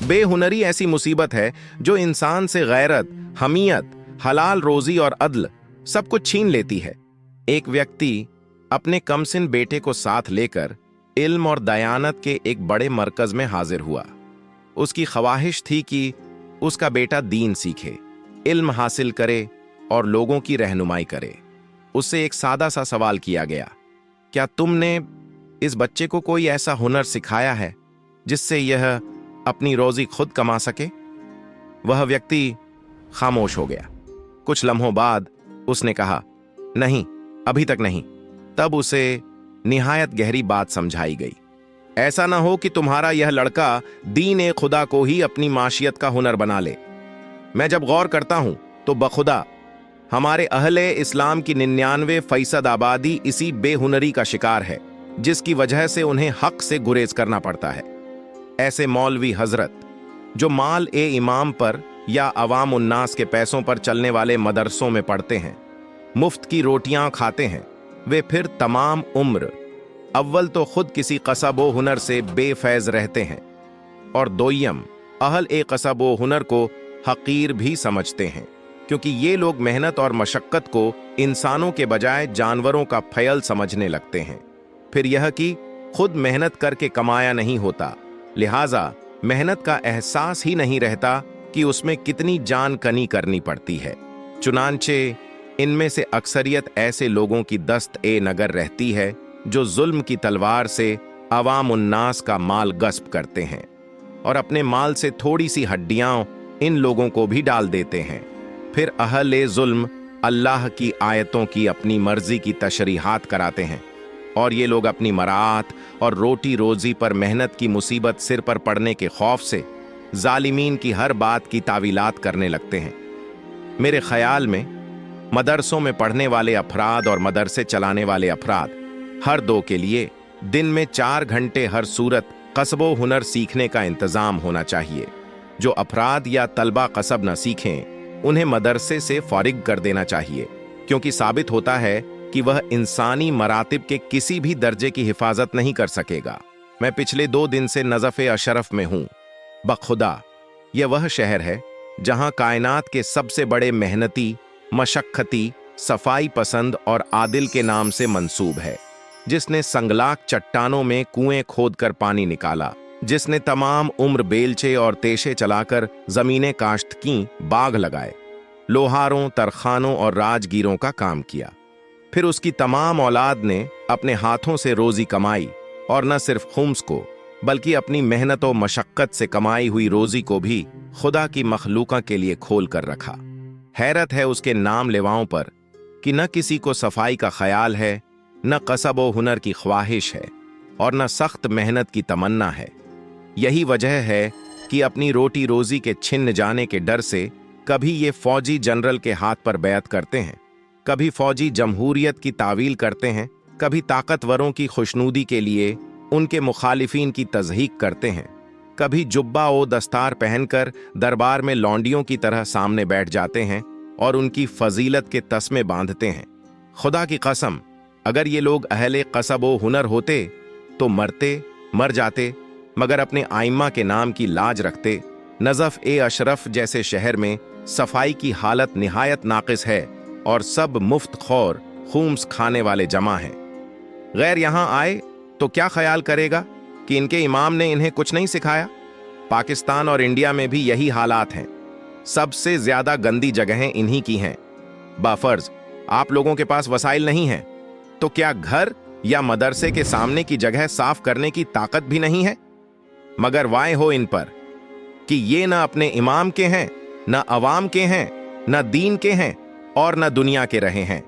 बेहुनरी ऐसी मुसीबत है जो इंसान से गैरत, हमीयत, हलाल रोजी और अदल सब कुछ छीन लेती है। एक व्यक्ति अपने कमसिन बेटे को साथ लेकर इल्म और दयानत के एक बड़े मरकज में हाजिर हुआ। उसकी ख्वाहिश थी कि उसका बेटा दीन सीखे, इल्म हासिल करे और लोगों की रहनुमाई करे। उससे एक सादा सा सवाल किया गया, क्या तुमने इस बच्चे को कोई ऐसा हुनर सिखाया है जिससे यह अपनी रोजी खुद कमा सके? वह व्यक्ति खामोश हो गया। कुछ लम्हों बाद उसने कहा, नहीं, अभी तक नहीं। तब उसे निहायत गहरी बात समझाई गई। ऐसा ना हो कि तुम्हारा यह लड़का दीन खुदा को ही अपनी माशियत का हुनर बना ले। मैं जब गौर करता हूं तो बखुदा हमारे अहले इस्लाम की 99% आबादी इसी बेहुनरी का शिकार है, जिसकी वजह से उन्हें हक से गुरेज करना पड़ता है। ऐसे मौलवी हजरत जो माल ए इमाम पर या अवाम उन्नास के पैसों पर चलने वाले मदरसों में पढ़ते हैं, मुफ्त की रोटियां खाते हैं, वे फिर तमाम उम्र अव्वल तो खुद किसी कसब व हुनर से बेफैज रहते हैं और दोयम अहल ए कसब व हुनर को हकीर भी समझते हैं, क्योंकि ये लोग मेहनत और मशक्कत को इंसानों के बजाय जानवरों का फयल समझने लगते हैं। फिर यह कि खुद मेहनत करके कमाया नहीं होता, लिहाजा मेहनत का एहसास ही नहीं रहता कि उसमें कितनी जान कनी करनी पड़ती है। चुनांचे इनमें से अक्सरियत ऐसे लोगों की दस्त ए नगर रहती है जो जुल्म की तलवार से अवाम उन्नास का माल गस्प करते हैं और अपने माल से थोड़ी सी हड्डियां इन लोगों को भी डाल देते हैं। फिर अहले जुल्म अल्लाह की आयतों की अपनी मर्जी की तशरीहात कराते हैं और ये लोग अपनी मरात और रोटी रोजी पर मेहनत की मुसीबत सिर पर पड़ने के खौफ से जालिमीन की हर बात की तावीलात करने लगते हैं। मेरे ख्याल में मदरसों में पढ़ने वाले अफराद और मदरसे चलाने वाले अफराद हर दो के लिए दिन में 4 घंटे हर सूरत कसबो हुनर सीखने का इंतजाम होना चाहिए। जो अफराद या तलबा कसब न सीखें, उन्हें मदरसे से फारिग कर देना चाहिए, क्योंकि साबित होता है कि वह इंसानी मरातिब के किसी भी दर्जे की हिफाजत नहीं कर सकेगा। मैं पिछले 2 दिन से नज़फ़ अशरफ में हूँ। बखुदा यह वह शहर है जहाँ कायनात के सबसे बड़े मेहनती, मशक्कती, सफाई पसंद और आदिल के नाम से मंसूब है, जिसने संगलाक चट्टानों में कुएं खोदकर पानी निकाला, जिसने तमाम उम्र बेलचे और तेशे चलाकर जमीनें काश्त की, बाग लगाए, लोहारों, तरखानों और राजगीरों का काम किया। फिर उसकी तमाम औलाद ने अपने हाथों से रोजी कमाई और न सिर्फ खुम्स को बल्कि अपनी मेहनत और मशक्कत से कमाई हुई रोजी को भी खुदा की मखलूका के लिए खोल कर रखा। हैरत है उसके नाम लेवाओं पर कि न किसी को सफाई का ख्याल है, न कसब व हुनर की ख्वाहिश है और न सख्त मेहनत की तमन्ना है। यही वजह है कि अपनी रोटी रोजी के छिन जाने के डर से कभी ये फौजी जनरल के हाथ पर बैत करते हैं, कभी फौजी जमहूरियत की तावील करते हैं, कभी ताकतवरों की खुशनूदी के लिए उनके मुखालिफिन की तज़हीक करते हैं, कभी जुब्बा ओ दस्तार पहनकर दरबार में लौंडियों की तरह सामने बैठ जाते हैं और उनकी फजीलत के तस्मे बांधते हैं। खुदा की कसम, अगर ये लोग अहले कसब व हुनर होते तो मर जाते, मगर अपने आइम्मा के नाम की लाज रखते। नज़फ़ ए अशरफ जैसे शहर में सफाई की हालत निहायत नाकिस है और सब मुफ्त खौर खूम्स खाने वाले जमा हैं। गैर यहाँ आए तो क्या ख्याल करेगा कि इनके इमाम ने इन्हें कुछ नहीं सिखाया? पाकिस्तान और इंडिया में भी यही हालात हैं। सबसे ज्यादा गंदी जगहें इन्हीं की हैं। बाफर्ज आप लोगों के पास वसाइल नहीं हैं, तो क्या घर या मदरसे के सामने की जगह साफ करने की ताकत भी नहीं है? मगर वाय हो इन पर कि ये न अपने इमाम के हैं, न अवाम के हैं, न दीन के हैं और न दुनिया के रहे हैं।